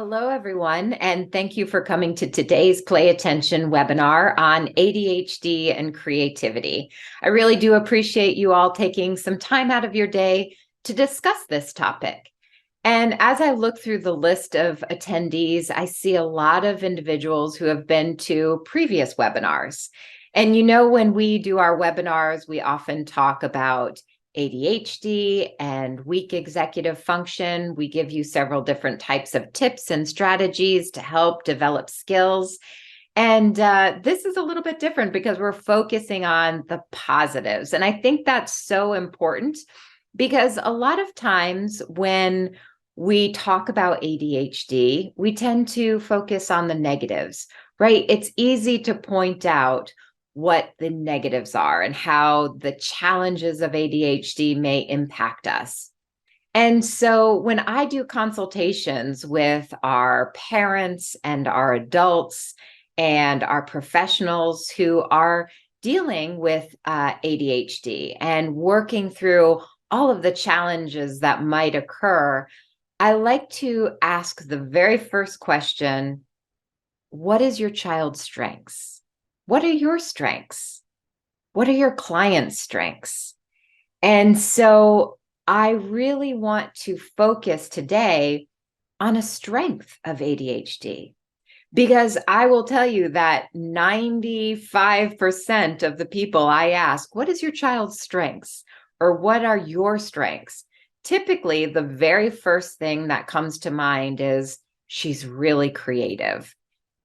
Hello, everyone, and thank you for coming to today's Play Attention webinar on ADHD and creativity. I really do appreciate you all taking some time out of your day to discuss this topic. And as I look through the list of attendees, I see a lot of individuals who have been to previous webinars. And when we do our webinars, we often talk about ADHD and weak executive function. We give you several different types of tips and strategies to help develop skills. And this is a little bit different because we're focusing on the positives. And I think that's so important because a lot of times when we talk about ADHD, we tend to focus on the negatives, right? It's easy to point out what the negatives are and how the challenges of ADHD may impact us. And so when I do consultations with our parents and our adults and our professionals who are dealing with ADHD and working through all of the challenges that might occur, I like to ask the very first question: what is your child's strengths? What are your strengths? What are your clients' strengths? And so I really want to focus today on a strength of ADHD, because I will tell you that 95% of the people I ask, what is your child's strengths? Or what are your strengths? Typically, the very first thing that comes to mind is she's really creative.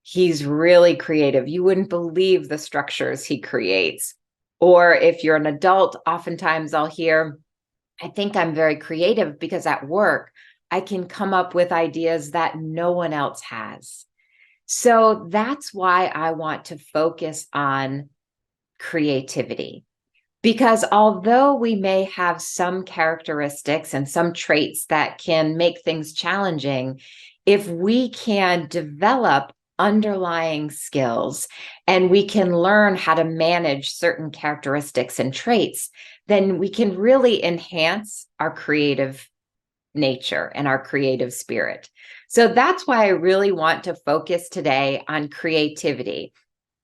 He's really creative. You wouldn't believe the structures he creates. Or if you're an adult, oftentimes I'll hear, I think I'm very creative because at work, I can come up with ideas that no one else has. So that's why I want to focus on creativity. Because although we may have some characteristics and some traits that can make things challenging, if we can develop underlying skills and we can learn how to manage certain characteristics and traits, then we can really enhance our creative nature and our creative spirit. So that's why I really want to focus today on creativity.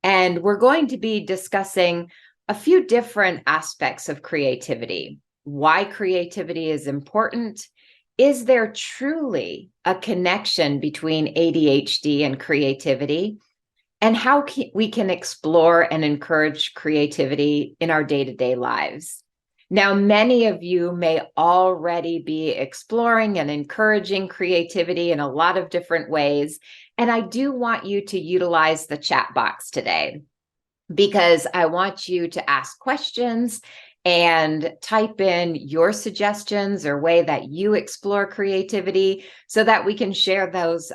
And we're going to be discussing a few different aspects of creativity: why creativity is important. Is there truly a connection between ADHD and creativity? And how we can explore and encourage creativity in our day-to-day lives. Now, many of you may already be exploring and encouraging creativity in a lot of different ways. And I do want you to utilize the chat box today, because I want you to ask questions and type in your suggestions or way that you explore creativity so that we can share those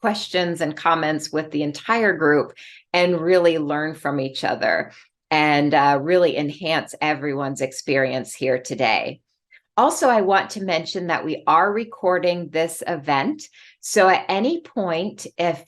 questions and comments with the entire group and really learn from each other and really enhance everyone's experience here today. Also, I want to mention that we are recording this event. So at any point, if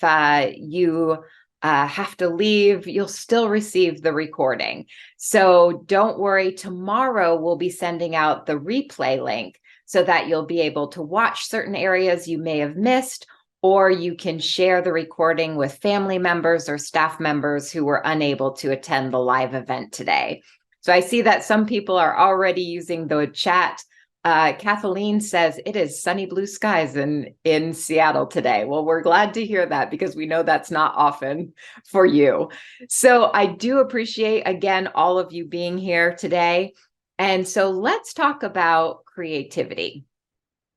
you have to leave, you'll still receive the recording. So don't worry, tomorrow we'll be sending out the replay link so that you'll be able to watch certain areas you may have missed, or you can share the recording with family members or staff members who were unable to attend the live event today. So I see that some people are already using the chat. Kathleen says it is sunny blue skies in Seattle today. Well, we're glad to hear that because we know that's not often for you. So I do appreciate, again, all of you being here today. And so let's talk about creativity.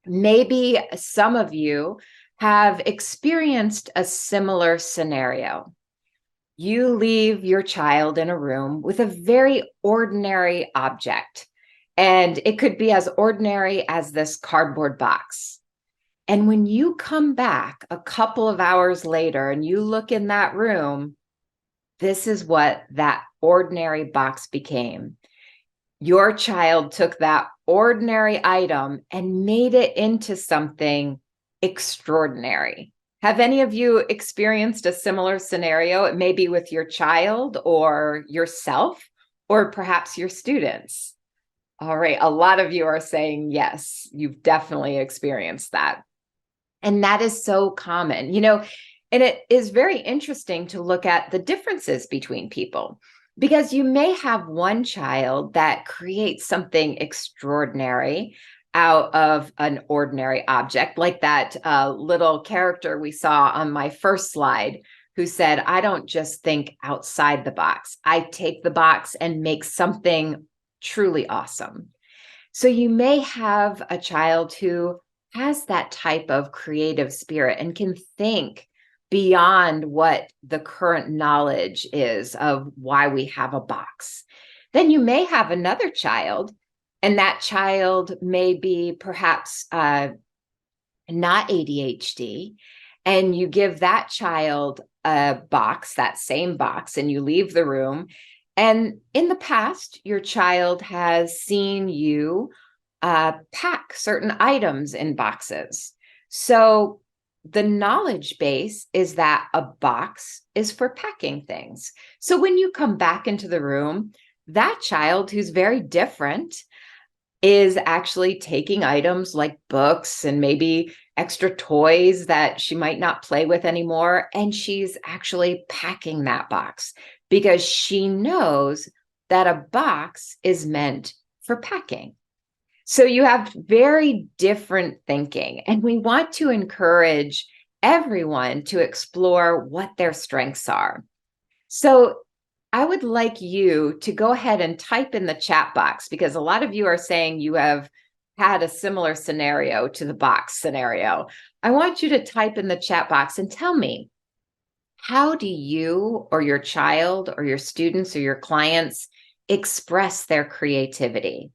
Maybe some of you have experienced a similar scenario. You leave your child in a room with a very ordinary object. And it could be as ordinary as this cardboard box. And when you come back a couple of hours later and you look in that room, this is what that ordinary box became. Your child took that ordinary item and made it into something extraordinary. Have any of you experienced a similar scenario? It may be with your child or yourself, or perhaps your students. All right, a lot of you are saying yes, you've definitely experienced that. And that is so common, and it is very interesting to look at the differences between people, because you may have one child that creates something extraordinary out of an ordinary object, like that little character we saw on my first slide, who said, I don't just think outside the box. I take the box and make something truly awesome. So you may have a child who has that type of creative spirit and can think beyond what the current knowledge is of why we have a box. Then you may have another child, and that child may be perhaps not ADHD, and you give that child a box, that same box, and you leave the room. And in the past, your child has seen you pack certain items in boxes. So the knowledge base is that a box is for packing things. So when you come back into the room, that child who's very different is actually taking items like books and maybe extra toys that she might not play with anymore, and she's actually packing that box because she knows that a box is meant for packing. So you have very different thinking, and we want to encourage everyone to explore what their strengths are. So I would like you to go ahead and type in the chat box, because a lot of you are saying you have had a similar scenario to the box scenario. I want you to type in the chat box and tell me, how do you or your child or your students or your clients express their creativity?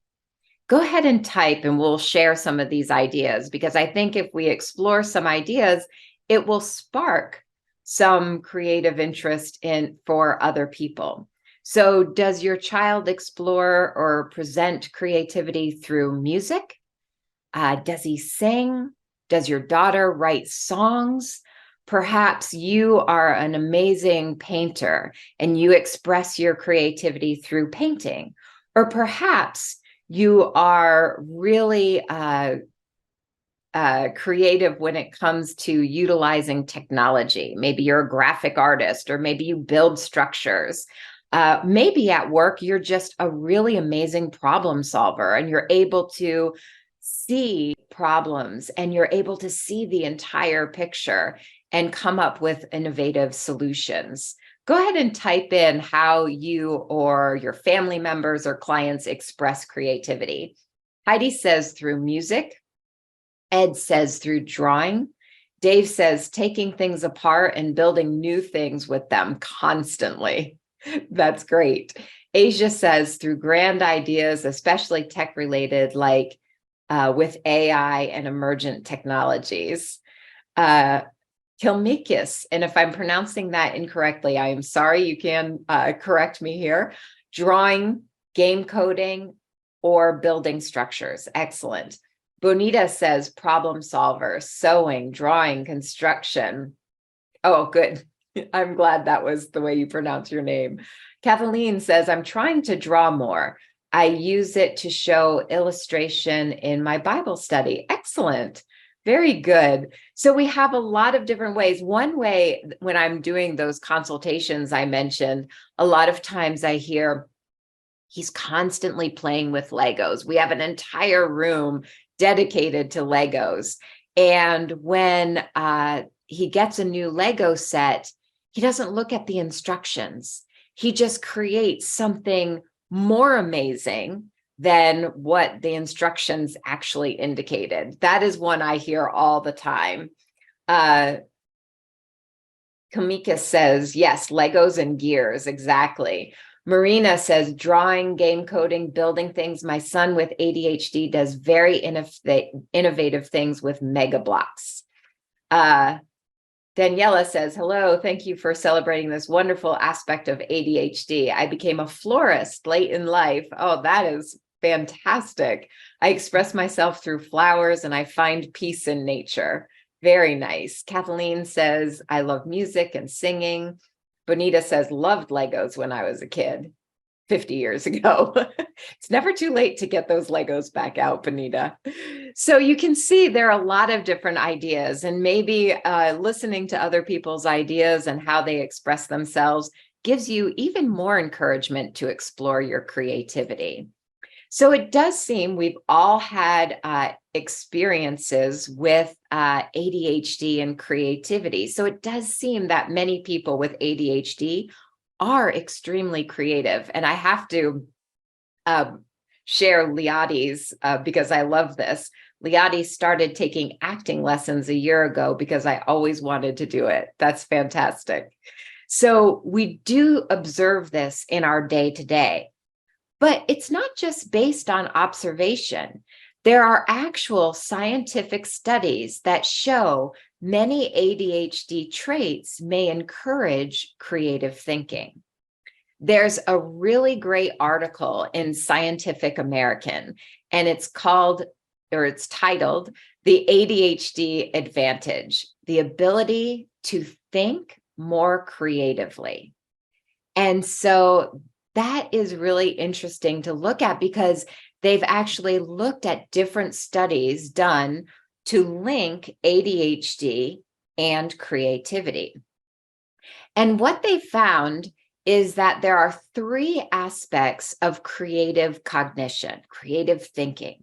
Go ahead and type and we'll share some of these ideas, because I think if we explore some ideas, it will spark some creative interest for other people. So does your child explore or present creativity through music? Does he sing? Does your daughter write songs? Perhaps you are an amazing painter and you express your creativity through painting. Or perhaps you are really creative when it comes to utilizing technology. Maybe you're a graphic artist, or maybe you build structures. Maybe at work, you're just a really amazing problem solver and you're able to see problems and you're able to see the entire picture and come up with innovative solutions. Go ahead and type in how you or your family members or clients express creativity. Heidi says through music. Ed says through drawing. Dave says taking things apart and building new things with them constantly. That's great. Asia says through grand ideas, especially tech related, like with AI and emergent technologies. Kilmikis, and if I'm pronouncing that incorrectly, I am sorry, you can correct me here. Drawing, game coding, or building structures. Excellent. Bonita says problem solver, sewing, drawing, construction. Oh, good. I'm glad that was the way you pronounce your name. Kathleen says, I'm trying to draw more. I use it to show illustration in my Bible study. Excellent. Very good. So we have a lot of different ways. One way, when I'm doing those consultations I mentioned, a lot of times I hear he's constantly playing with Legos. We have an entire room dedicated to Legos. And when he gets a new Lego set, he doesn't look at the instructions. He just creates something more amazing than what the instructions actually indicated. That is one I hear all the time. Kamika says, yes, Legos and gears, exactly. Marina says, drawing, game coding, building things. My son with ADHD does very innovative things with mega blocks. Daniela says, hello, thank you for celebrating this wonderful aspect of ADHD. I became a florist late in life. Oh, that is fantastic. I express myself through flowers and I find peace in nature. Very nice. Kathleen says, I love music and singing. Bonita says, loved Legos when I was a kid 50 years ago. It's never too late to get those Legos back out, Bonita. So you can see there are a lot of different ideas, and maybe listening to other people's ideas and how they express themselves gives you even more encouragement to explore your creativity. So it does seem we've all had experiences with ADHD and creativity. So it does seem that many people with ADHD are extremely creative. And I have to uh, share Liati's because I love this. Liati started taking acting lessons a year ago because I always wanted to do it. That's fantastic. So we do observe this in our day to day. But it's not just based on observation. There are actual scientific studies that show many ADHD traits may encourage creative thinking. There's a really great article in Scientific American, and it's titled The ADHD Advantage, the ability to think more creatively. And so that is really interesting to look at because they've actually looked at different studies done to link ADHD and creativity. And what they found is that there are three aspects of creative cognition, creative thinking.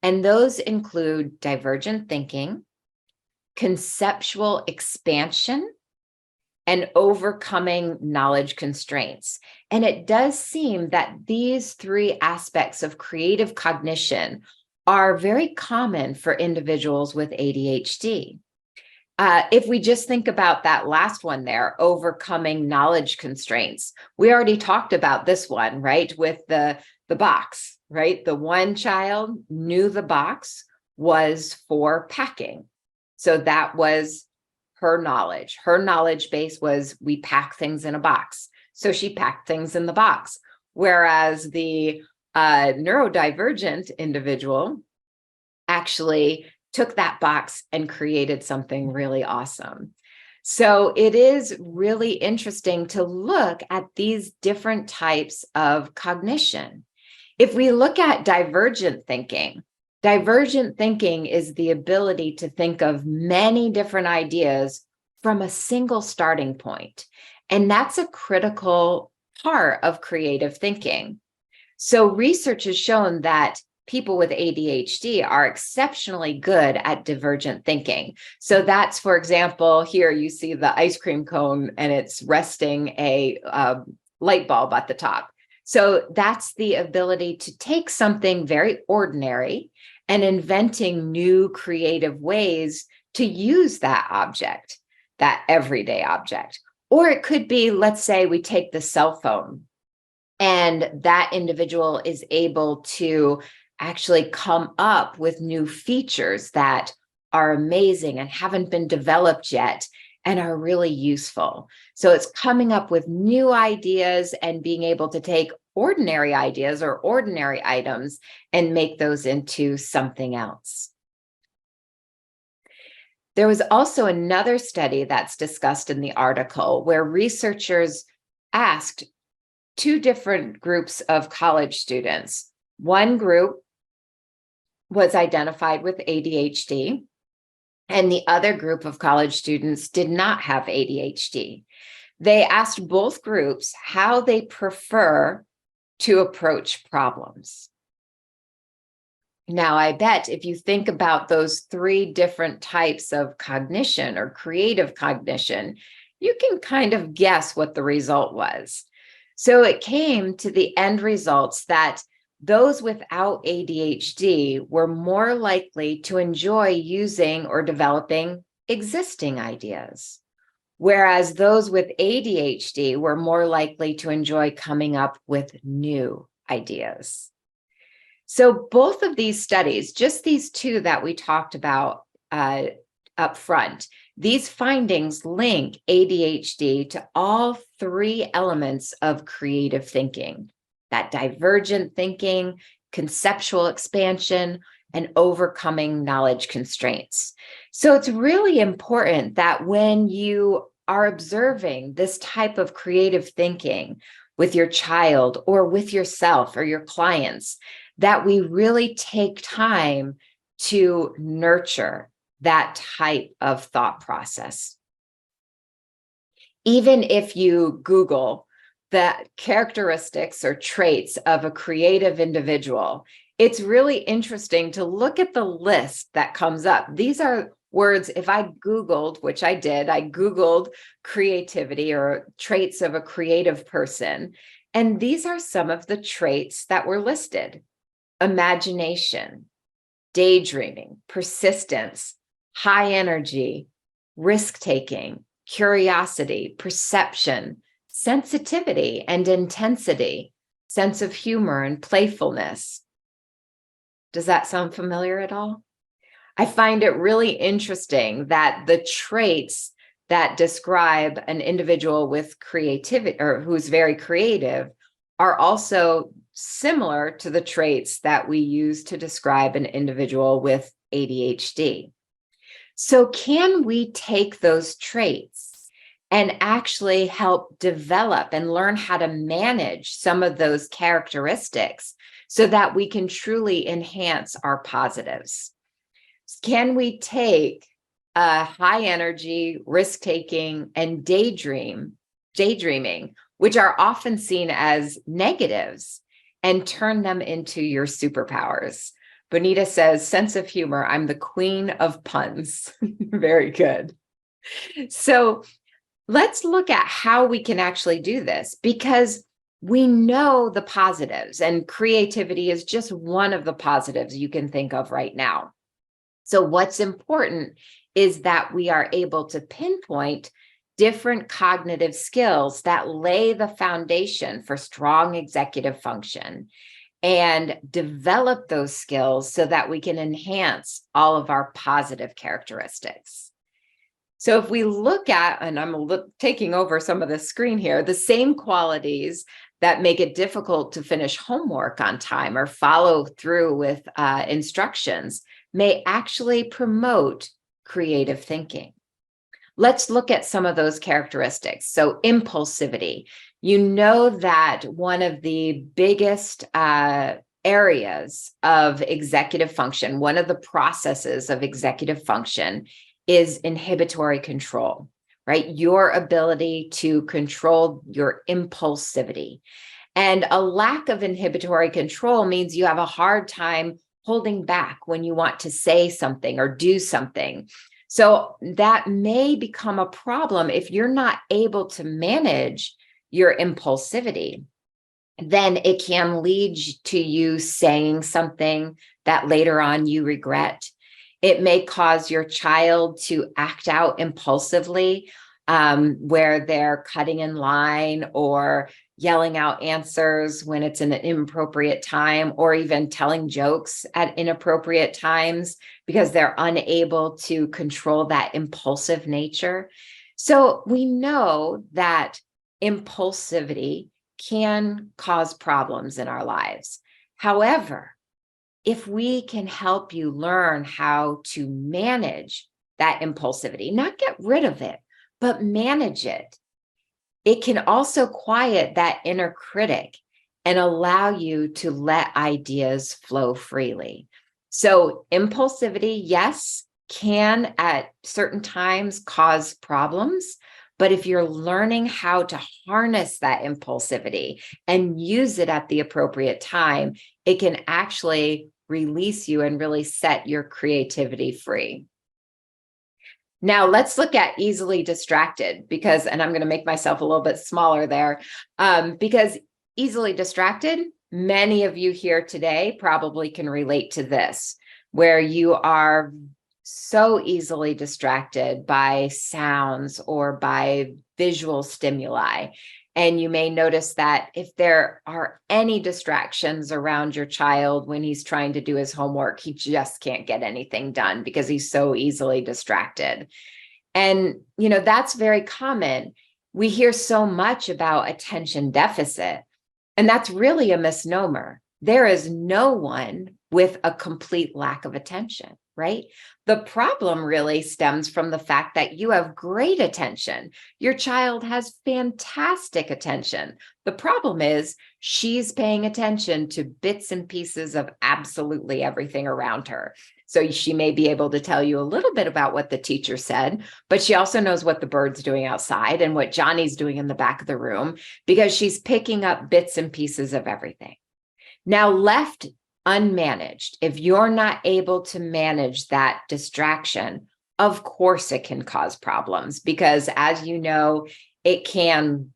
And those include divergent thinking, conceptual expansion, and overcoming knowledge constraints. And it does seem that these three aspects of creative cognition are very common for individuals with ADHD. If we just think about that last one there, overcoming knowledge constraints, we already talked about this one, right? With the box, right? The one child knew the box was for packing. So that was her knowledge. Her knowledge base was we pack things in a box. So she packed things in the box. Whereas the neurodivergent individual actually took that box and created something really awesome. So it is really interesting to look at these different types of cognition. If we look at divergent thinking is the ability to think of many different ideas from a single starting point. And that's a critical part of creative thinking. So research has shown that people with ADHD are exceptionally good at divergent thinking. So that's, for example, here you see the ice cream cone and it's resting a light bulb at the top. So that's the ability to take something very ordinary and inventing new creative ways to use that object, that everyday object. Or it could be, let's say we take the cell phone and that individual is able to actually come up with new features that are amazing and haven't been developed yet and are really useful. So it's coming up with new ideas and being able to take ordinary ideas or ordinary items and make those into something else. There was also another study that's discussed in the article where researchers asked two different groups of college students. One group was identified with ADHD, and the other group of college students did not have ADHD. They asked both groups how they prefer to approach problems. Now, I bet if you think about those three different types of cognition or creative cognition, you can kind of guess what the result was. So it came to the end results that those without ADHD were more likely to enjoy using or developing existing ideas, whereas those with ADHD were more likely to enjoy coming up with new ideas. So both of these studies, just these two that we talked about up front, these findings link ADHD to all three elements of creative thinking: that divergent thinking, conceptual expansion, and overcoming knowledge constraints. So it's really important that when you are observing this type of creative thinking with your child or with yourself or your clients, that we really take time to nurture that type of thought process. Even if you Google the characteristics or traits of a creative individual, it's really interesting to look at the list that comes up. These are words, if I Googled, which I did, I Googled creativity or traits of a creative person. And these are some of the traits that were listed: imagination, daydreaming, persistence, high energy, risk-taking, curiosity, perception, sensitivity and intensity, sense of humor and playfulness. Does that sound familiar at all? I find it really interesting that the traits that describe an individual with creativity or who's very creative are also similar to the traits that we use to describe an individual with ADHD. So can we take those traits and actually help develop and learn how to manage some of those characteristics so that we can truly enhance our positives? Can we take high energy, risk-taking, and daydreaming, which are often seen as negatives, and turn them into your superpowers? Bonita says, sense of humor, I'm the queen of puns. Very good. So let's look at how we can actually do this, because we know the positives, and creativity is just one of the positives you can think of right now. So what's important is that we are able to pinpoint different cognitive skills that lay the foundation for strong executive function, and develop those skills so that we can enhance all of our positive characteristics. So if we look at, and I'm taking over some of the screen here, the same qualities that make it difficult to finish homework on time or follow through with instructions may actually promote creative thinking. Let's look at some of those characteristics. So impulsivity. You know that one of the biggest areas of executive function, one of the processes of executive function, is inhibitory control, right? Your ability to control your impulsivity. And a lack of inhibitory control means you have a hard time holding back when you want to say something or do something. So that may become a problem if you're not able to manage your impulsivity. Then it can lead to you saying something that later on you regret. It may cause your child to act out impulsively, where they're cutting in line or yelling out answers when it's an inappropriate time, or even telling jokes at inappropriate times because they're unable to control that impulsive nature. So we know that impulsivity can cause problems in our lives. However, if we can help you learn how to manage that impulsivity, not get rid of it, but manage it, it can also quiet that inner critic and allow you to let ideas flow freely. So impulsivity, yes, can at certain times cause problems, but if you're learning how to harness that impulsivity and use it at the appropriate time, it can actually release you and really set your creativity free. Now let's look at easily distracted, because, and I'm going to make myself a little bit smaller there, because easily distracted, many of you here today probably can relate to this, where you are so easily distracted by sounds or by visual stimuli. And you may notice that if there are any distractions around your child when he's trying to do his homework, he just can't get anything done because he's so easily distracted. And, that's very common. We hear so much about attention deficit, and that's really a misnomer. There is no one with a complete lack of attention, right? The problem really stems from the fact that you have great attention. Your child has fantastic attention. The problem is she's paying attention to bits and pieces of absolutely everything around her. So she may be able to tell you a little bit about what the teacher said, but she also knows what the bird's doing outside and what Johnny's doing in the back of the room, because she's picking up bits and pieces of everything. Now, left unmanaged, if you're not able to manage that distraction, of course it can cause problems, because as you know, it can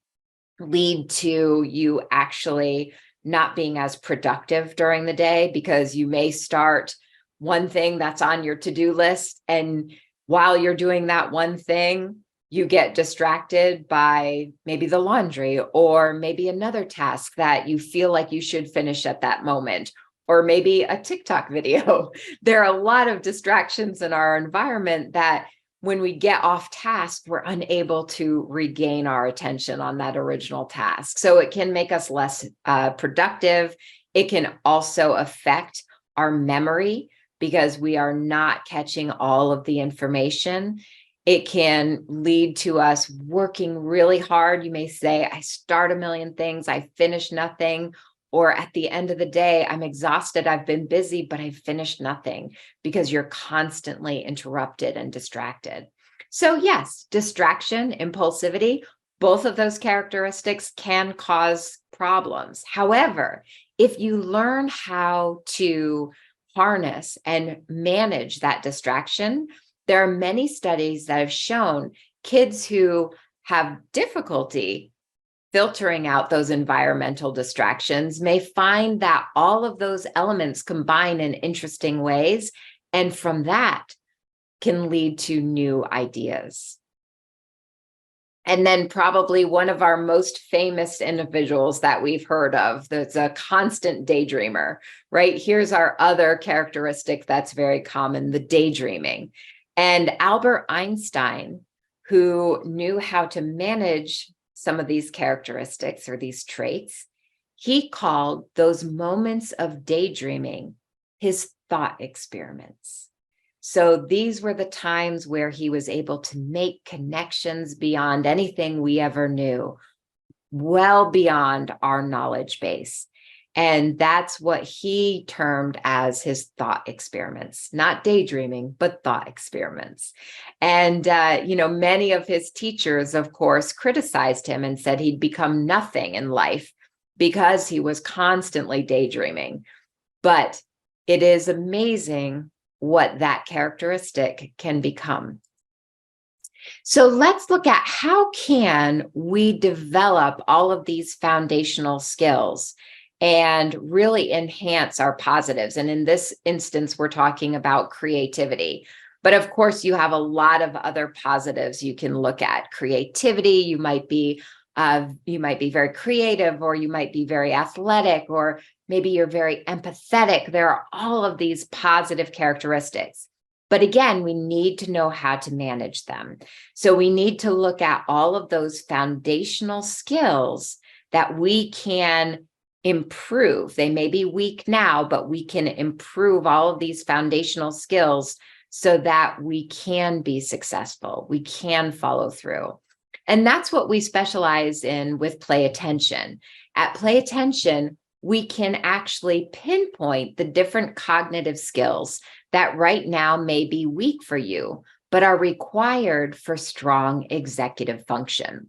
lead to you actually not being as productive during the day, because you may start one thing that's on your to-do list, and while you're doing that one thing, you get distracted by maybe the laundry or maybe another task that you feel like you should finish at that moment, or maybe a TikTok video. There are a lot of distractions in our environment that when we get off task, we're unable to regain our attention on that original task. So it can make us less productive. It can also affect our memory because we are not catching all of the information. It can lead to us working really hard. You may say, I start a million things, I finish nothing. Or at the end of the day, I'm exhausted, I've been busy, but I finished nothing, because you're constantly interrupted and distracted. So yes, distraction, impulsivity, both of those characteristics can cause problems. However, if you learn how to harness and manage that distraction, there are many studies that have shown kids who have difficulty filtering out those environmental distractions may find that all of those elements combine in interesting ways, and from that can lead to new ideas. And then probably one of our most famous individuals that we've heard of, that's a constant daydreamer, right? Here's our other characteristic that's very common, the daydreaming. And Albert Einstein, who knew how to manage some of these characteristics or these traits, he called those moments of daydreaming his thought experiments. So these were the times where he was able to make connections beyond anything we ever knew, well beyond our knowledge base. And that's what he termed as his thought experiments, not daydreaming, but thought experiments. And, many of his teachers, of course, criticized him and said he'd become nothing in life because he was constantly daydreaming. But it is amazing what that characteristic can become. So let's look at how can we develop all of these foundational skills and really enhance our positives. And in this instance, we're talking about creativity. But of course, you have a lot of other positives you can look at. Creativity, you might be very creative, or you might be very athletic, or maybe you're very empathetic. There are all of these positive characteristics. But again, we need to know how to manage them. So we need to look at all of those foundational skills that we can improve. They may be weak now, but we can improve all of these foundational skills so that we can be successful. We can follow through. And that's what we specialize in with Play Attention. At Play Attention, we can actually pinpoint the different cognitive skills that right now may be weak for you, but are required for strong executive function.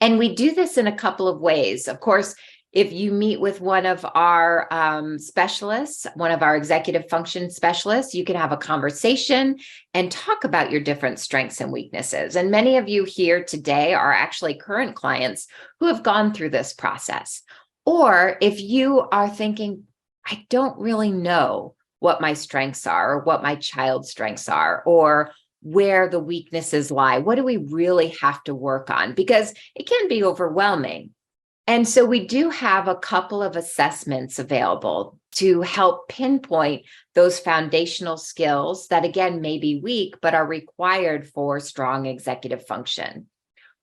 And we do this in a couple of ways. Of course, if you meet with one of our specialists, one of our executive function specialists, you can have a conversation and talk about your different strengths and weaknesses. And many of you here today are actually current clients who have gone through this process. Or if you are thinking, I don't really know what my strengths are, or what my child's strengths are, or where the weaknesses lie, what do we really have to work on? Because it can be overwhelming. And so we do have a couple of assessments available to help pinpoint those foundational skills that, again, may be weak, but are required for strong executive function.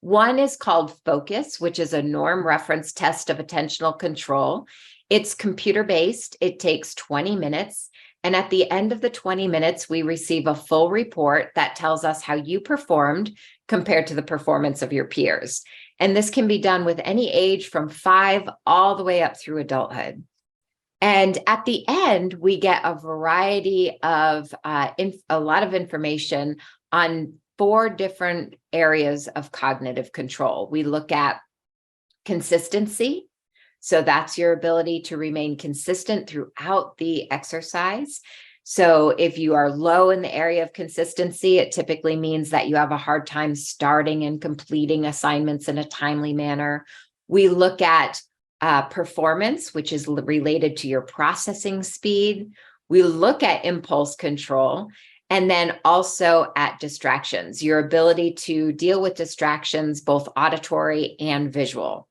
One is called Focus, which is a norm reference test of attentional control. It's computer-based. It takes 20 minutes. And at the end of the 20 minutes, we receive a full report that tells us how you performed compared to the performance of your peers. And this can be done with any age from 5 all the way up through adulthood. And at the end, we get a variety of a lot of information on 4 different areas of cognitive control. We look at consistency. So that's your ability to remain consistent throughout the exercise. So if you are low in the area of consistency, it typically means that you have a hard time starting and completing assignments in a timely manner. We look at performance, which is related to your processing speed. We look at impulse control, and then also at distractions, your ability to deal with distractions, both auditory and visual.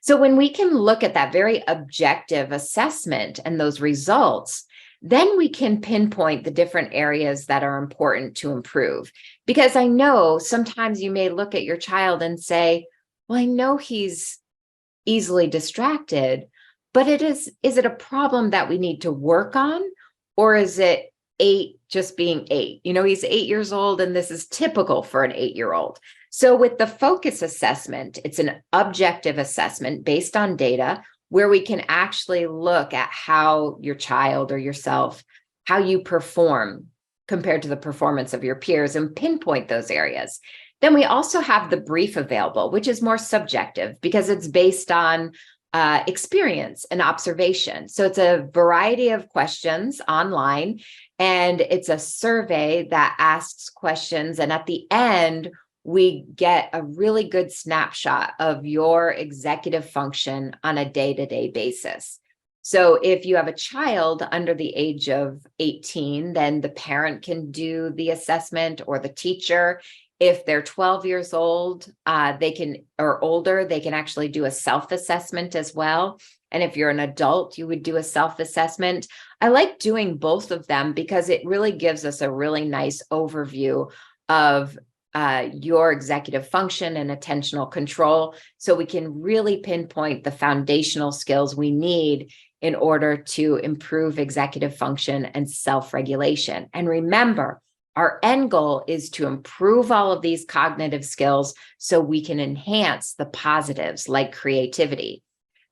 So when we can look at that very objective assessment and those results, then we can pinpoint the different areas that are important to improve. Because I know sometimes you may look at your child and say, well, I know he's easily distracted, but is it a problem that we need to work on? Or is it 8 just being 8? He's 8 years old, and this is typical for an 8-year-old. So with the focus assessment, it's an objective assessment based on data where we can actually look at how your child or yourself, how you perform compared to the performance of your peers, and pinpoint those areas. Then we also have the brief available, which is more subjective because it's based on experience and observation. So it's a variety of questions online, and it's a survey that asks questions. And at the end, we get a really good snapshot of your executive function on a day-to-day basis. So if you have a child under the age of 18, then the parent can do the assessment, or the teacher. If they're 12 years old, or older, they can actually do a self-assessment as well. And if you're an adult, you would do a self-assessment. I like doing both of them because it really gives us a really nice overview of your executive function and attentional control, so we can really pinpoint the foundational skills we need in order to improve executive function and self-regulation. And remember, our end goal is to improve all of these cognitive skills so we can enhance the positives like creativity.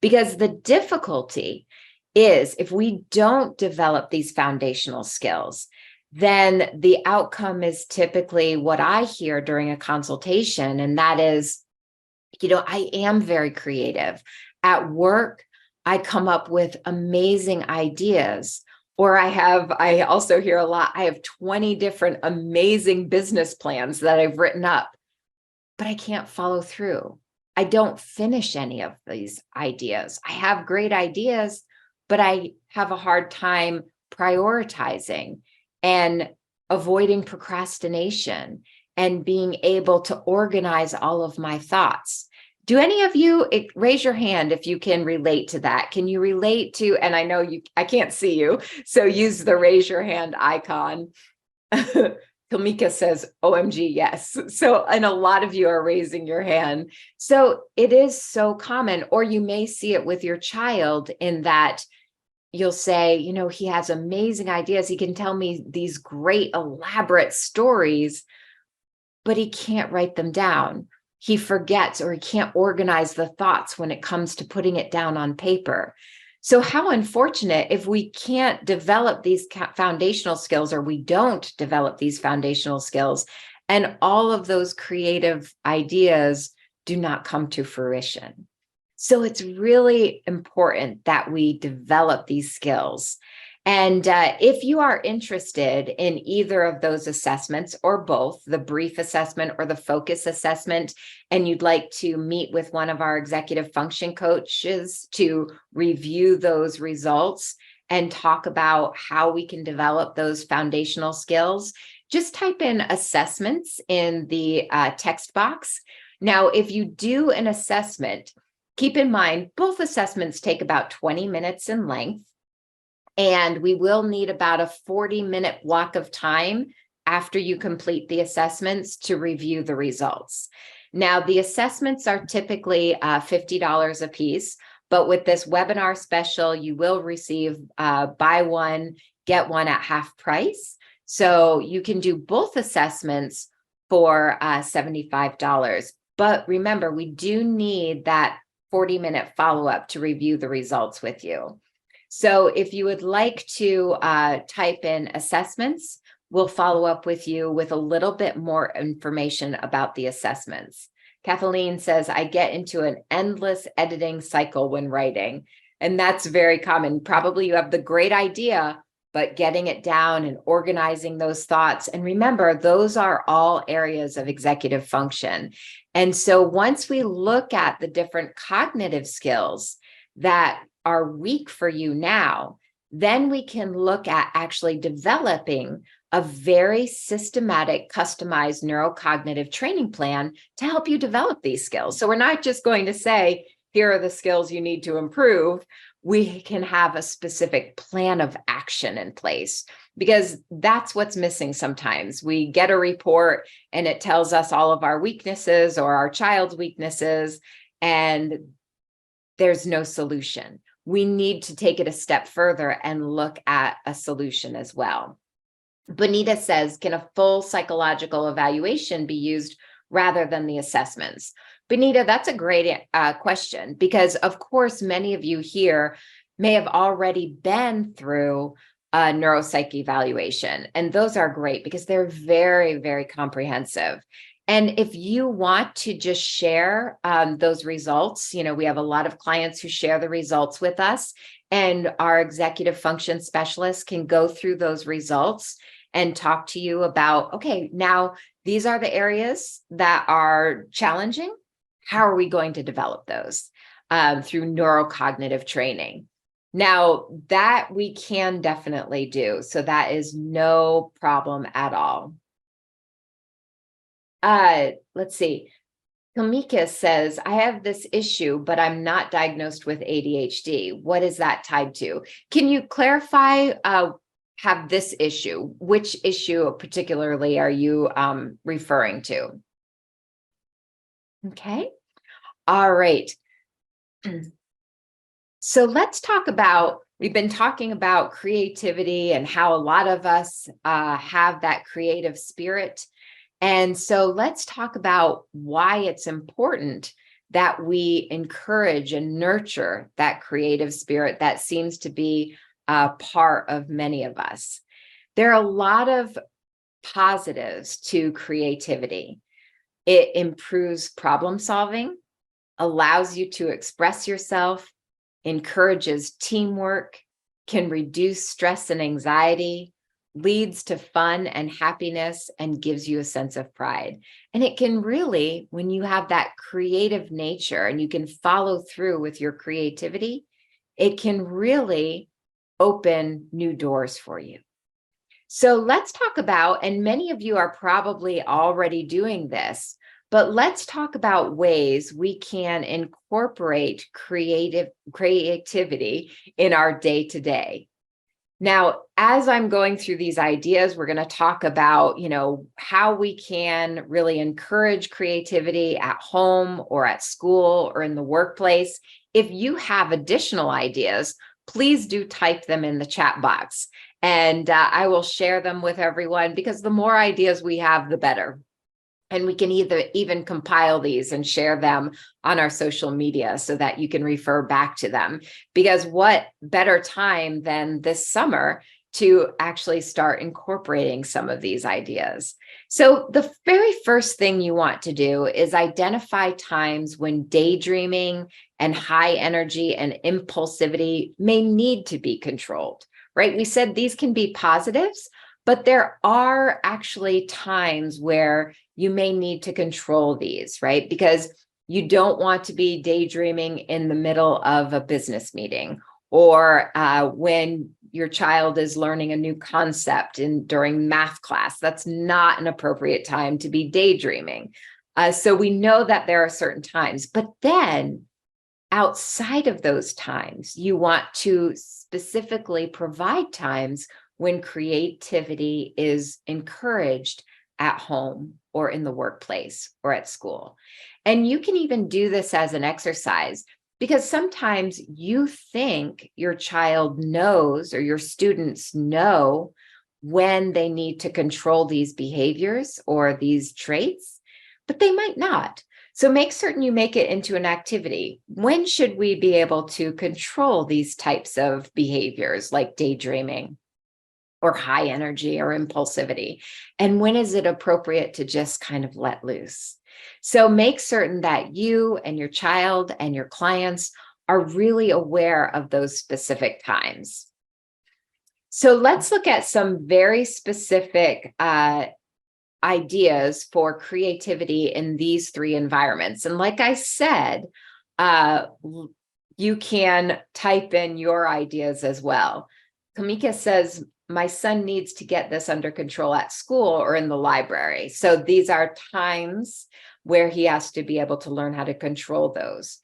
Because the difficulty is if we don't develop these foundational skills, then the outcome is typically what I hear during a consultation. And that is, I am very creative. At work, I come up with amazing ideas. Or I also hear a lot, I have 20 different amazing business plans that I've written up, but I can't follow through. I don't finish any of these ideas. I have great ideas, but I have a hard time prioritizing and avoiding procrastination and being able to organize all of my thoughts. Do any of you raise your hand if you can relate to that? Can you relate to, and I know I can't see you, so use the raise your hand icon. Kamika says, OMG, yes. So, and a lot of you are raising your hand. So it is so common, or you may see it with your child in that you'll say, he has amazing ideas. He can tell me these great elaborate stories, but he can't write them down. He forgets, or he can't organize the thoughts when it comes to putting it down on paper. So how unfortunate if we can't develop these foundational skills, or we don't develop these foundational skills, and all of those creative ideas do not come to fruition. So it's really important that we develop these skills. And if you are interested in either of those assessments, or both, the brief assessment or the focus assessment, and you'd like to meet with one of our executive function coaches to review those results and talk about how we can develop those foundational skills, just type in assessments in the text box. Now, if you do an assessment, keep in mind, both assessments take about 20 minutes in length, and we will need about a 40-minute block of time after you complete the assessments to review the results. Now, the assessments are typically $50 a piece, but with this webinar special, you will receive buy one, get one at half price. So you can do both assessments for $75. But remember, we do need that 40-minute follow-up to review the results with you. So if you would like to type in assessments, we'll follow up with you with a little bit more information about the assessments. Kathleen says, I get into an endless editing cycle when writing. And that's very common. Probably you have the great idea, but getting it down and organizing those thoughts. And remember, those are all areas of executive function. And so once we look at the different cognitive skills that are weak for you now, then we can look at actually developing a very systematic, customized neurocognitive training plan to help you develop these skills. So we're not just going to say, here are the skills you need to improve. We can have a specific plan of action in place, because that's what's missing sometimes. We get a report and it tells us all of our weaknesses or our child's weaknesses, and there's no solution. We need to take it a step further and look at a solution as well. Bonita says, can a full psychological evaluation be used rather than the assessments? Bonita, that's a great question, because of course, many of you here may have already been through a neuropsych evaluation, and those are great because they're very, very comprehensive. And if you want to just share those results, we have a lot of clients who share the results with us, and our executive function specialists can go through those results and talk to you about, okay, now these are the areas that are challenging. How are we going to develop those through neurocognitive training? Now, that we can definitely do. So that is no problem at all. Let's see. Kamika says, I have this issue, but I'm not diagnosed with ADHD. What is that tied to? Can you clarify have this issue? Which issue particularly are you referring to? Okay. All right. So let's talk about, we've been talking about creativity and how a lot of us have that creative spirit. And so let's talk about why it's important that we encourage and nurture that creative spirit that seems to be a part of many of us. There are a lot of positives to creativity. It improves problem solving, allows you to express yourself, encourages teamwork, can reduce stress and anxiety, leads to fun and happiness, and gives you a sense of pride. And it can really, when you have that creative nature and you can follow through with your creativity, it can really open new doors for you. So let's talk about, and many of you are probably already doing this, but let's talk about ways we can incorporate creativity in our day-to-day. Now, as I'm going through these ideas, we're going to talk about, how we can really encourage creativity at home or at school or in the workplace. If you have additional ideas, please do type them in the chat box, and I will share them with everyone, because the more ideas we have, the better. And we can even compile these and share them on our social media so that you can refer back to them. Because what better time than this summer to actually start incorporating some of these ideas? So the very first thing you want to do is identify times when daydreaming and high energy and impulsivity may need to be controlled, right? We said these can be positives, but there are actually times where you may need to control these, right? Because you don't want to be daydreaming in the middle of a business meeting, or when your child is learning a new concept during math class. That's not an appropriate time to be daydreaming. So we know that there are certain times, but then outside of those times, you want to specifically provide times when creativity is encouraged at home or in the workplace or at school. And you can even do this as an exercise, because sometimes you think your child knows or your students know when they need to control these behaviors or these traits, but they might not. So make certain you make it into an activity. When should we be able to control these types of behaviors like daydreaming or high energy or impulsivity? And when is it appropriate to just kind of let loose? So make certain that you and your child and your clients are really aware of those specific times. So let's look at some very specific ideas for creativity in these three environments. And like I said, uh, you can type in your ideas as well. Kamika says, my son needs to get this under control at school or in the library. So these are times where he has to be able to learn how to control those.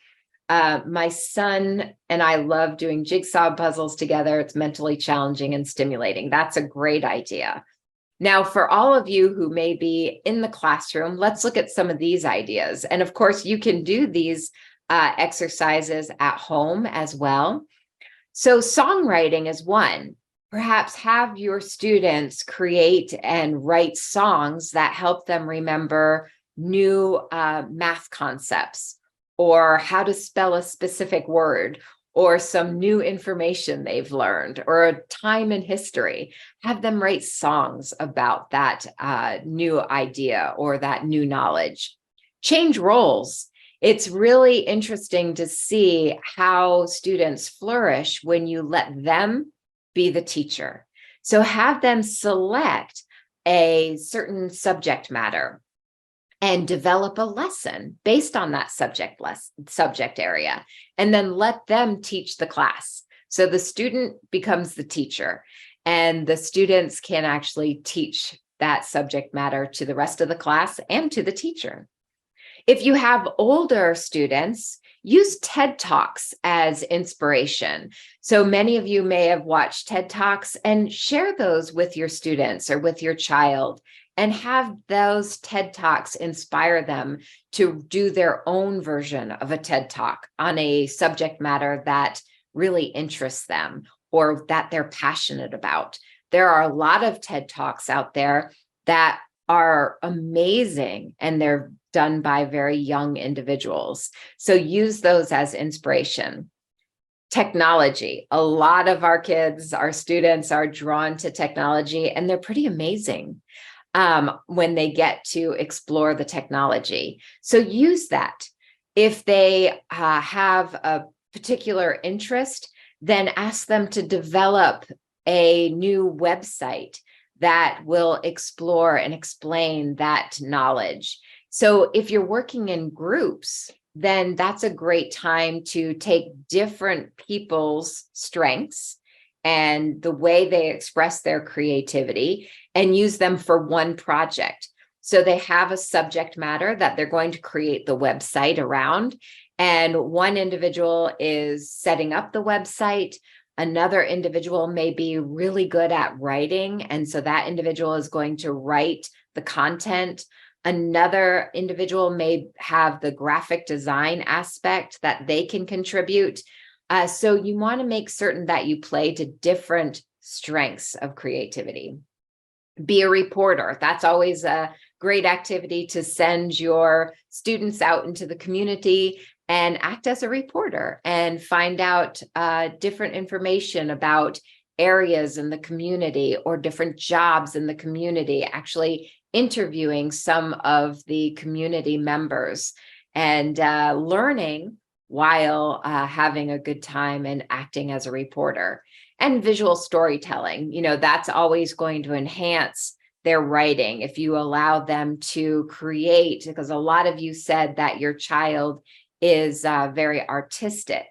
My son and I love doing jigsaw puzzles together. It's mentally challenging and stimulating. That's a great idea. Now, for all of you who may be in the classroom, let's look at some of these ideas. And of course, you can do these exercises at home as well. So songwriting is one. Perhaps have your students create and write songs that help them remember new math concepts, or how to spell a specific word, or some new information they've learned, or a time in history. Have them write songs about that new idea or that new knowledge. Change roles. It's really interesting to see how students flourish when you let them be the teacher. So have them select a certain subject matter and develop a lesson based on that subject area, and then let them teach the class. So the student becomes the teacher, and the students can actually teach that subject matter to the rest of the class and to the teacher. If you have older students, use TED Talks as inspiration. So many of you may have watched TED Talks, and share those with your students or with your child, and have those TED Talks inspire them to do their own version of a TED Talk on a subject matter that really interests them or that they're passionate about. There are a lot of TED Talks out there that are amazing, and they're done by very young individuals. So use those as inspiration. Technology. A lot of our kids, our students, are drawn to technology, and they're pretty amazing when they get to explore the technology. So use that. If they have a particular interest, then ask them to develop a new website that will explore and explain that knowledge. So if you're working in groups, then that's a great time to take different people's strengths and the way they express their creativity and use them for one project. So they have a subject matter that they're going to create the website around, and one individual is setting up the website. Another individual may be really good at writing, and so that individual is going to write the content. Another individual may have the graphic design aspect that they can contribute. So you want to make certain that you play to different strengths of creativity. Be a reporter. That's always a great activity, to send your students out into the community and act as a reporter and find out different information about areas in the community or different jobs in the community, actually interviewing some of the community members and learning while having a good time and acting as a reporter. And visual storytelling, that's always going to enhance their writing if you allow them to create, because a lot of you said that your child is very artistic.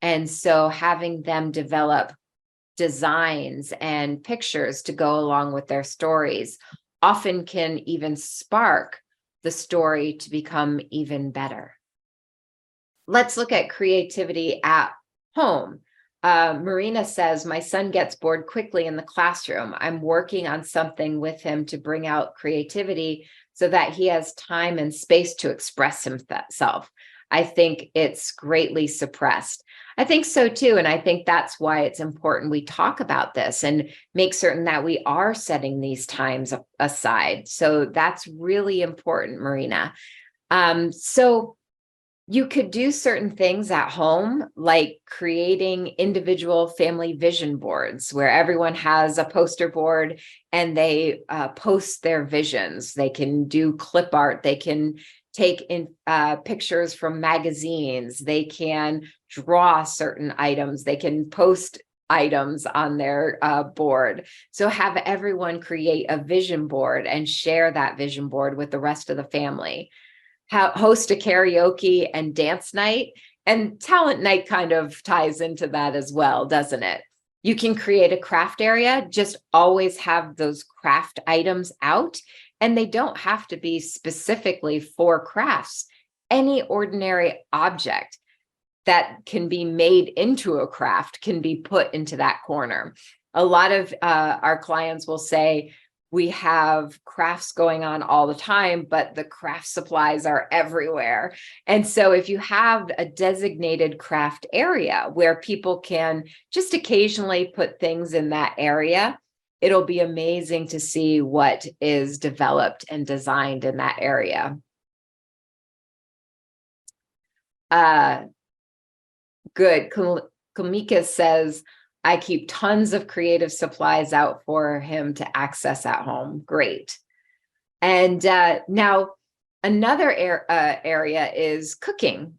And so having them develop designs and pictures to go along with their stories often can even spark the story to become even better. Let's look at creativity at home. Marina says, my son gets bored quickly in the classroom. I'm working on something with him to bring out creativity so that he has time and space to express himself. I think it's greatly suppressed. I think so too. And I think that's why it's important we talk about this and make certain that we are setting these times aside. So that's really important, Marina. So you could do certain things at home, like creating individual family vision boards where everyone has a poster board and they post their visions. They can do clip art. They can take in pictures from magazines. They can draw certain items. They can post items on their board. So have everyone create a vision board and share that vision board with the rest of the family. Host a karaoke and dance night, and talent night kind of ties into that as well, doesn't it? You can create a craft area, just always have those craft items out, and they don't have to be specifically for crafts. Any ordinary object that can be made into a craft can be put into that corner. A lot of our clients will say, we have crafts going on all the time, but the craft supplies are everywhere. And so if you have a designated craft area where people can just occasionally put things in that area, it'll be amazing to see what is developed and designed in that area. Good. Kamika says, I keep tons of creative supplies out for him to access at home. Great. And now another area is cooking.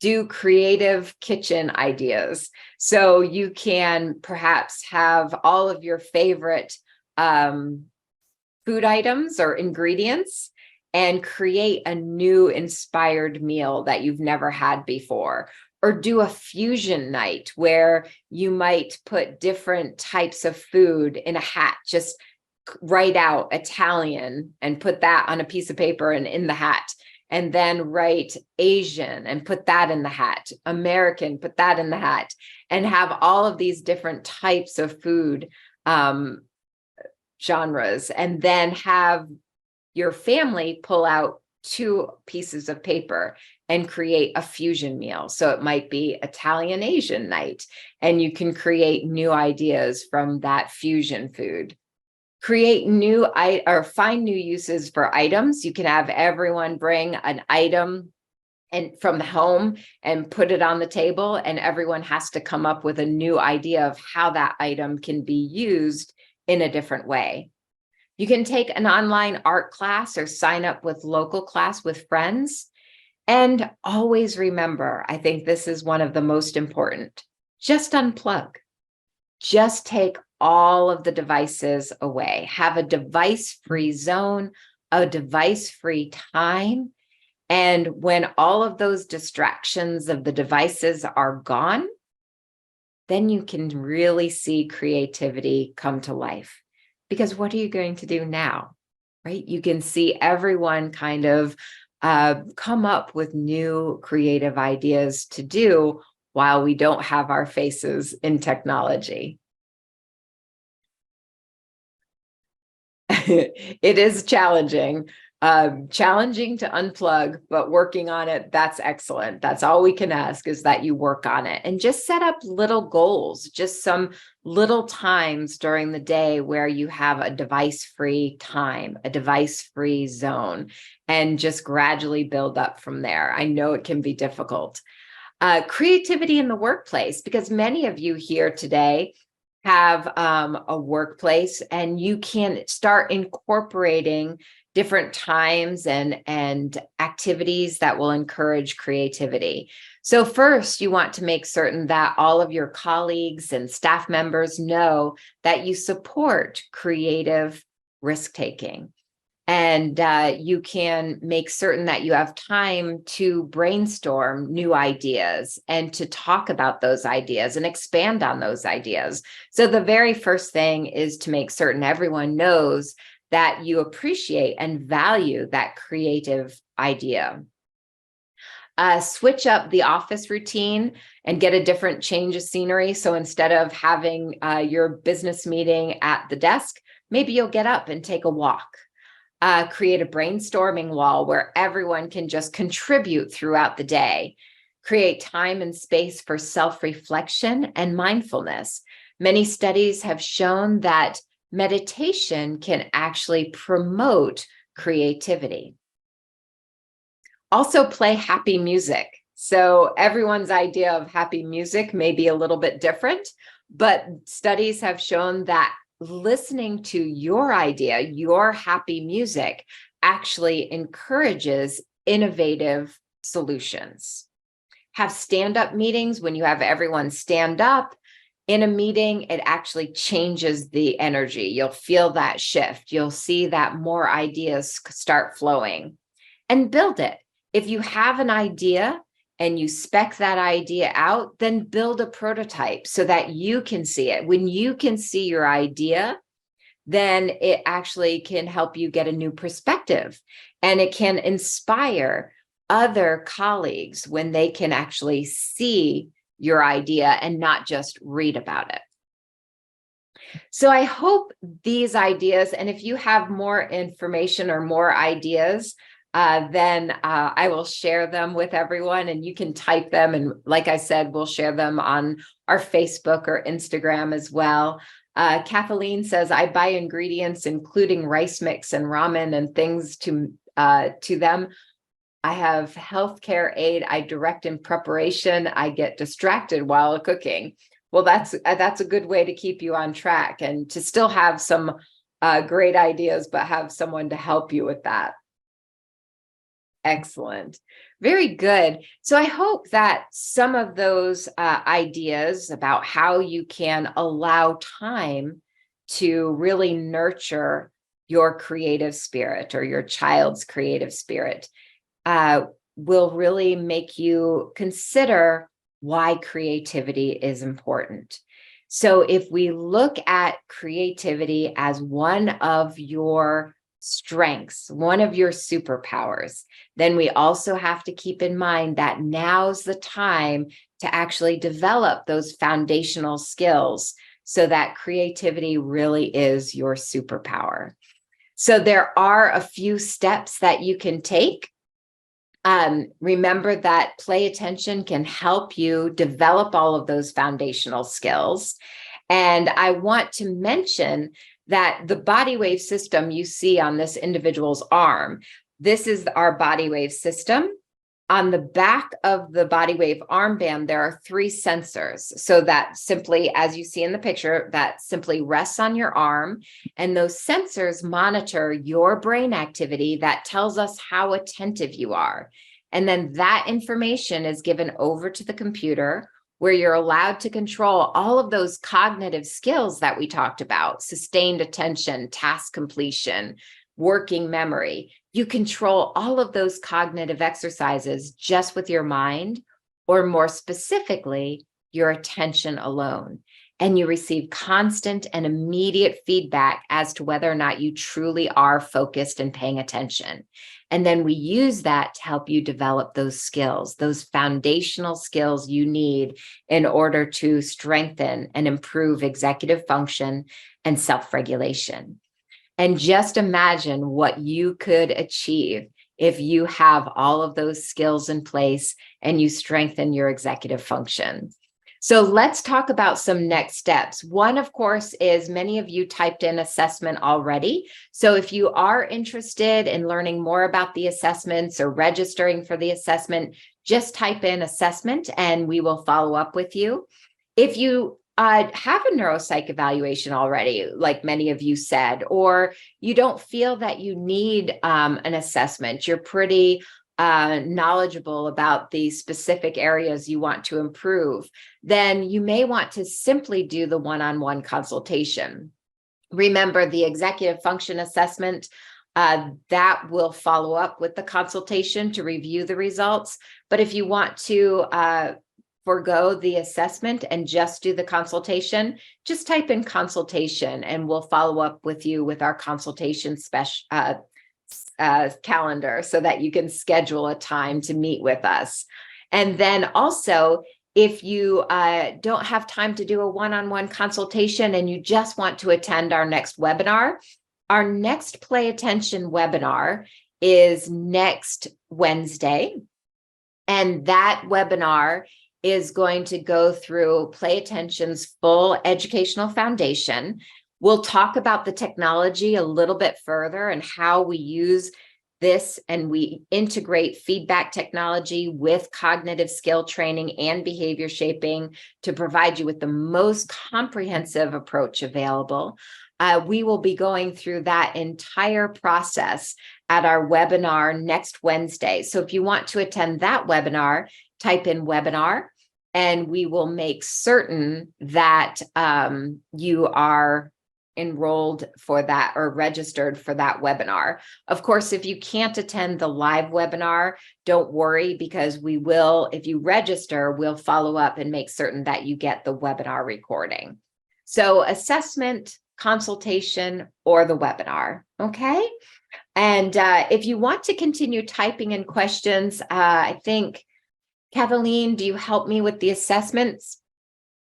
Do creative kitchen ideas. So you can perhaps have all of your favorite food items or ingredients and create a new inspired meal that you've never had before. Or do a fusion night where you might put different types of food in a hat, just write out Italian and put that on a piece of paper and in the hat, and then write Asian and put that in the hat, American, put that in the hat, and have all of these different types of food genres, and then have your family pull out 2 pieces of paper and create a fusion meal. So it might be Italian Asian night, and you can create new ideas from that fusion food. Create new or find new uses for items. You can have everyone bring an item and from home and put it on the table, and everyone has to come up with a new idea of how that item can be used in a different way. You can take an online art class or sign up with local class with friends. And always remember, I think this is one of the most important, just unplug. Just take all of the devices away. Have a device-free zone, a device-free time. And when all of those distractions of the devices are gone, then you can really see creativity come to life. Because what are you going to do now, right? You can see everyone kind of come up with new creative ideas to do while we don't have our faces in technology. It is challenging to unplug, but working on it, that's excellent. That's all we can ask, is that you work on it and just set up little goals, just some little times during the day where you have a device-free time, a device-free zone, and just gradually build up from there. I know it can be difficult. Creativity in the workplace, because many of you here today have a workplace, and you can start incorporating different times and activities that will encourage creativity. So first, you want to make certain that all of your colleagues and staff members know that you support creative risk-taking. And you can make certain that you have time to brainstorm new ideas and to talk about those ideas and expand on those ideas. So the very first thing is to make certain everyone knows that you appreciate and value that creative idea. Switch up the office routine and get a different change of scenery. So instead of having your business meeting at the desk, maybe you'll get up and take a walk. Create a brainstorming wall where everyone can just contribute throughout the day. Create time and space for self-reflection and mindfulness. Many studies have shown that meditation can actually promote creativity. Also play happy music. So everyone's idea of happy music may be a little bit different, but studies have shown that listening to your idea, your happy music, actually encourages innovative solutions. Have stand-up meetings. When you have everyone stand up in a meeting, it actually changes the energy. You'll feel that shift. You'll see that more ideas start flowing. And build it. If you have an idea and you spec that idea out, then build a prototype so that you can see it. When you can see your idea, then it actually can help you get a new perspective, and it can inspire other colleagues when they can actually see your idea and not just read about it. So I hope these ideas, and if you have more information or more ideas, then I will share them with everyone, and you can type them. And like I said, we'll share them on our Facebook or Instagram as well. Kathleen says, I buy ingredients, including rice mix and ramen and things to them. I have healthcare aid. I direct in preparation. I get distracted while cooking. Well, that's a good way to keep you on track and to still have some great ideas, but have someone to help you with that. Excellent. Very good. So I hope that some of those ideas about how you can allow time to really nurture your creative spirit or your child's creative spirit will really make you consider why creativity is important. So if we look at creativity as one of your strengths, one of your superpowers, then we also have to keep in mind that now's the time to actually develop those foundational skills so that creativity really is your superpower. So there are a few steps that you can take. Remember that play attention can help you develop all of those foundational skills. And I want to mention that the body wave system you see on this individual's arm, this is our body wave system. On the back of the body wave armband, there are 3 sensors. So that simply, as you see in the picture, that simply rests on your arm. And those sensors monitor your brain activity that tells us how attentive you are. And then that information is given over to the computer, where you're allowed to control all of those cognitive skills that we talked about: sustained attention, task completion, working memory. You control all of those cognitive exercises just with your mind, or more specifically, your attention alone. And you receive constant and immediate feedback as to whether or not you truly are focused and paying attention. And then we use that to help you develop those skills, those foundational skills you need in order to strengthen and improve executive function and self-regulation. And just imagine what you could achieve if you have all of those skills in place and you strengthen your executive function. So let's talk about some next steps. One, of course, is many of you typed in assessment already. So if you are interested in learning more about the assessments or registering for the assessment, just type in assessment and we will follow up with you. If you have a neuropsych evaluation already, like many of you said, or you don't feel that you need an assessment, you're pretty knowledgeable about the specific areas you want to improve, then you may want to simply do the one-on-one consultation. Remember, the executive function assessment, that will follow up with the consultation to review the results. But if you want to forego the assessment and just do the consultation, just type in consultation and we'll follow up with you with our consultation calendar so that you can schedule a time to meet with us. And then also, if you don't have time to do a one-on-one consultation and you just want to attend our next webinar, our next Play Attention webinar is next Wednesday. And that webinar is going to go through Play Attention's full educational foundation. We'll talk about the technology a little bit further and how we use this, and we integrate feedback technology with cognitive skill training and behavior shaping to provide you with the most comprehensive approach available. We will be going through that entire process at our webinar next Wednesday. So if you want to attend that webinar, type in webinar, and we will make certain that you are enrolled for that or registered for that webinar. Of course, if you can't attend the live webinar, don't worry, because we will, if you register, we'll follow up and make certain that you get the webinar recording. So assessment, consultation, or the webinar, okay? And if you want to continue typing in questions, I think, Kathleen, do you help me with the assessments?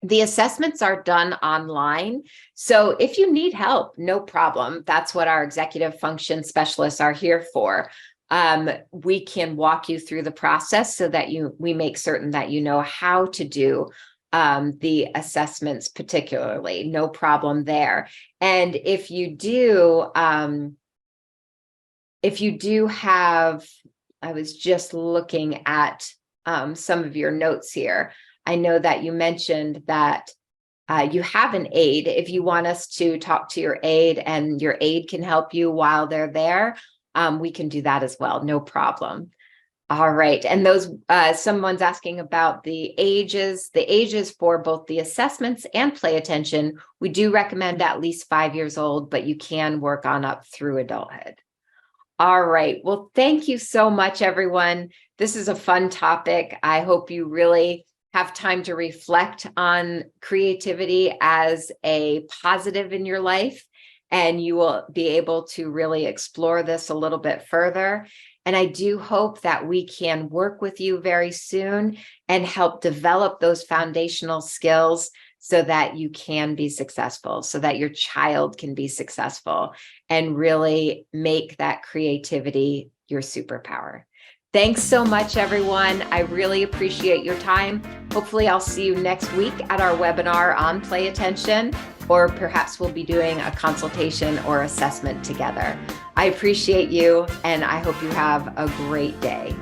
The assessments are done online. So if you need help, no problem. That's what our executive function specialists are here for. We can walk you through the process so that we make certain that you know how to do the assessments particularly. No problem there. And if you do have, I was just looking at some of your notes here. I know that you mentioned that you have an aide. If you want us to talk to your aide and your aide can help you while they're there, we can do that as well. No problem. All right. And those, someone's asking about the ages. The ages for both the assessments and play attention, we do recommend at least 5 years old, but you can work on up through adulthood. All right. Well, thank you so much, everyone. This is a fun topic. I hope you really have time to reflect on creativity as a positive in your life, and you will be able to really explore this a little bit further. And I do hope that we can work with you very soon and help develop those foundational skills so that you can be successful, so that your child can be successful, and really make that creativity your superpower. Thanks so much, everyone. I really appreciate your time. Hopefully I'll see you next week at our webinar on play attention, or perhaps we'll be doing a consultation or assessment together. I appreciate you, and I hope you have a great day.